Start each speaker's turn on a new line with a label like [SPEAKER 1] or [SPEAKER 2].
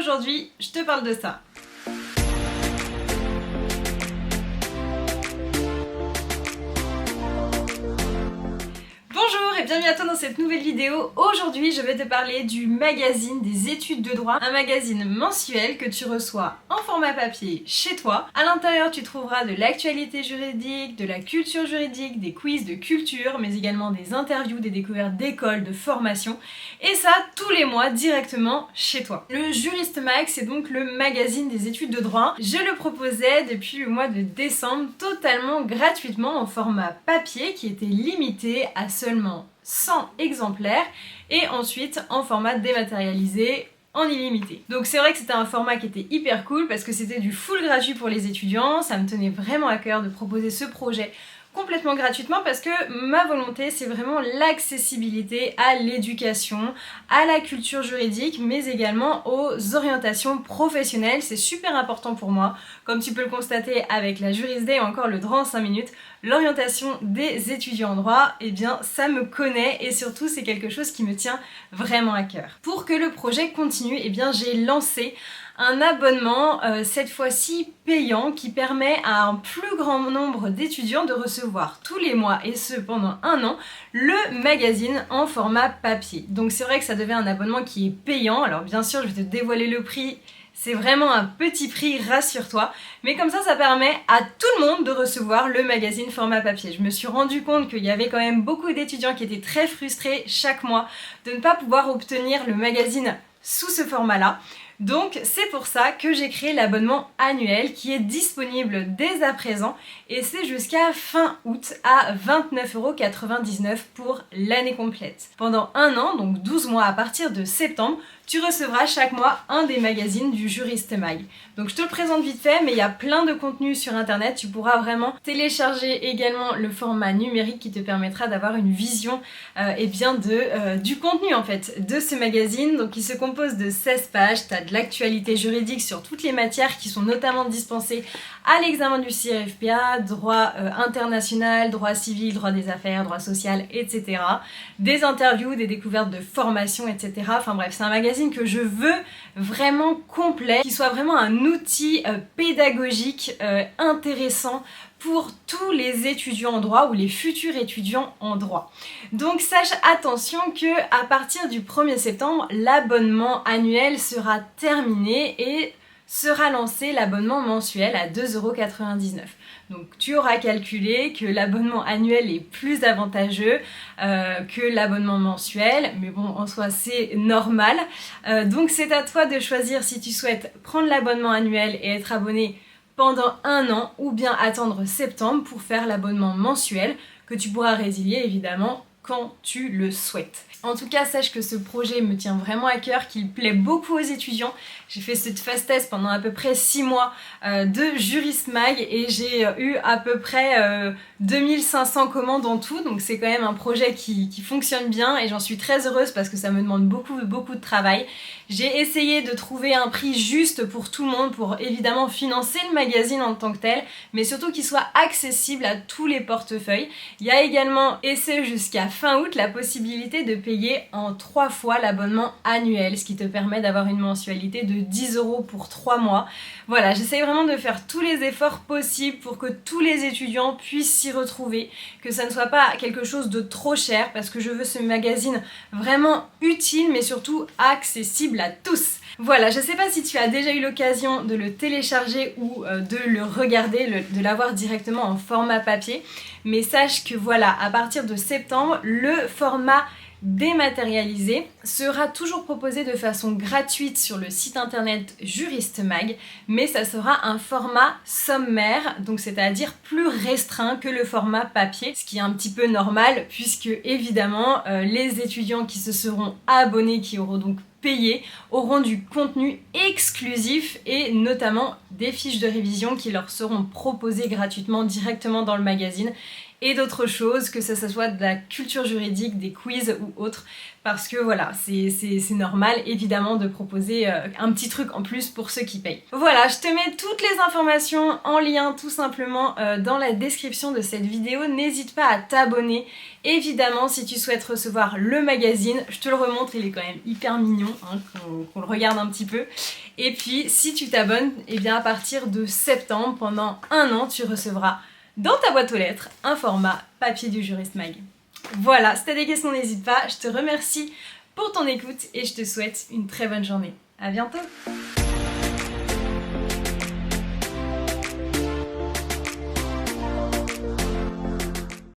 [SPEAKER 1] aujourd'hui, je te parle de ça. Bonjour et bienvenue à toi dans cette nouvelle vidéo. Aujourd'hui, je vais te parler du magazine des études de droit, un magazine mensuel que tu reçois en format papier chez toi. À l'intérieur, tu trouveras de l'actualité juridique, de la culture juridique, des quiz de culture, mais également des interviews, des découvertes d'écoles, de formation, et ça tous les mois directement chez toi. Le Juriste Mag, c'est donc le magazine des études de droit. Je le proposais depuis le mois de décembre totalement gratuitement en format papier qui était limité à seulement 100 exemplaires et ensuite en format dématérialisé en illimité. Donc c'est vrai que c'était un format qui était hyper cool parce que c'était du full gratuit pour les étudiants, ça me tenait vraiment à cœur de proposer ce projet complètement gratuitement parce que ma volonté c'est vraiment l'accessibilité à l'éducation, à la culture juridique mais également aux orientations professionnelles. C'est super important pour moi, comme tu peux le constater avec la Jurisday ou encore le droit en 5 minutes, l'orientation des étudiants en droit, eh bien ça me connaît et surtout c'est quelque chose qui me tient vraiment à cœur. Pour que le projet continue, eh bien j'ai lancé un abonnement, cette fois-ci payant, qui permet à un plus grand nombre d'étudiants de recevoir tous les mois, et ce pendant 1 an, le magazine en format papier. Donc c'est vrai que ça devient un abonnement qui est payant, alors bien sûr je vais te dévoiler le prix, c'est vraiment un petit prix, rassure-toi, mais comme ça permet à tout le monde de recevoir le magazine format papier. Je me suis rendu compte qu'il y avait quand même beaucoup d'étudiants qui étaient très frustrés chaque mois de ne pas pouvoir obtenir le magazine sous ce format-là. Donc c'est pour ça que j'ai créé l'abonnement annuel qui est disponible dès à présent et c'est jusqu'à fin août à 29,99 € pour l'année complète. Pendant 1 an, donc 12 mois à partir de septembre, tu recevras chaque mois un des magazines du Juriste Mag. Donc je te le présente vite fait, mais il y a plein de contenus sur internet, tu pourras vraiment télécharger également le format numérique qui te permettra d'avoir une vision du contenu en fait de ce magazine. Donc il se compose de 16 pages, tu as de l'actualité juridique sur toutes les matières qui sont notamment dispensées à l'examen du CRFPA, droit international, droit civil, droit des affaires, droit social, etc. Des interviews, des découvertes de formation, etc. Enfin bref, c'est un magazine que je veux vraiment complet, qui soit vraiment un outil pédagogique intéressant pour tous les étudiants en droit ou les futurs étudiants en droit. Donc sache attention que à partir du 1er septembre, l'abonnement annuel sera terminé et sera lancé l'abonnement mensuel à 2,99 €. Donc tu auras calculé que l'abonnement annuel est plus avantageux que l'abonnement mensuel, mais bon en soi c'est normal. Donc c'est à toi de choisir si tu souhaites prendre l'abonnement annuel et être abonné pendant 1 an ou bien attendre septembre pour faire l'abonnement mensuel que tu pourras résilier évidemment quand tu le souhaites. En tout cas, sache que ce projet me tient vraiment à cœur, qu'il plaît beaucoup aux étudiants. J'ai fait cette phase test pendant à peu près 6 mois de Juriste Mag et j'ai eu à peu près 2500 commandes en tout. Donc c'est quand même un projet qui fonctionne bien et j'en suis très heureuse parce que ça me demande beaucoup de travail. J'ai essayé de trouver un prix juste pour tout le monde pour évidemment financer le magazine en tant que tel, mais surtout qu'il soit accessible à tous les portefeuilles. Il y a également, et c'est jusqu'à fin août, la possibilité de payer en 3 fois l'abonnement annuel, ce qui te permet d'avoir une mensualité de 10 € pour 3 mois. Voilà, j'essaye vraiment de faire tous les efforts possibles pour que tous les étudiants puissent s'y retrouver, que ça ne soit pas quelque chose de trop cher parce que je veux ce magazine vraiment utile mais surtout accessible à tous. Voilà, je sais pas si tu as déjà eu l'occasion de le télécharger ou de le regarder, de l'avoir directement en format papier, mais sache que voilà, à partir de septembre, le format dématérialisé sera toujours proposé de façon gratuite sur le site internet Juriste Mag, mais ça sera un format sommaire, donc c'est-à-dire plus restreint que le format papier, ce qui est un petit peu normal puisque évidemment les étudiants qui se seront abonnés, qui auront donc payé, auront du contenu exclusif et notamment des fiches de révision qui leur seront proposées gratuitement directement dans le magazine et d'autres choses, que ça soit de la culture juridique, des quiz ou autre, parce que voilà, c'est normal évidemment de proposer un petit truc en plus pour ceux qui payent. Voilà, je te mets toutes les informations en lien tout simplement dans la description de cette vidéo. N'hésite pas à t'abonner. Évidemment, si tu souhaites recevoir le magazine, je te le remontre, il est quand même hyper mignon, hein, qu'on le regarde un petit peu. Et puis, si tu t'abonnes, eh bien à partir de septembre, pendant 1 an, tu recevras dans ta boîte aux lettres un format papier du Juriste Mag. Voilà, si tu as des questions, n'hésite pas. Je te remercie pour ton écoute et je te souhaite une très bonne journée. À bientôt!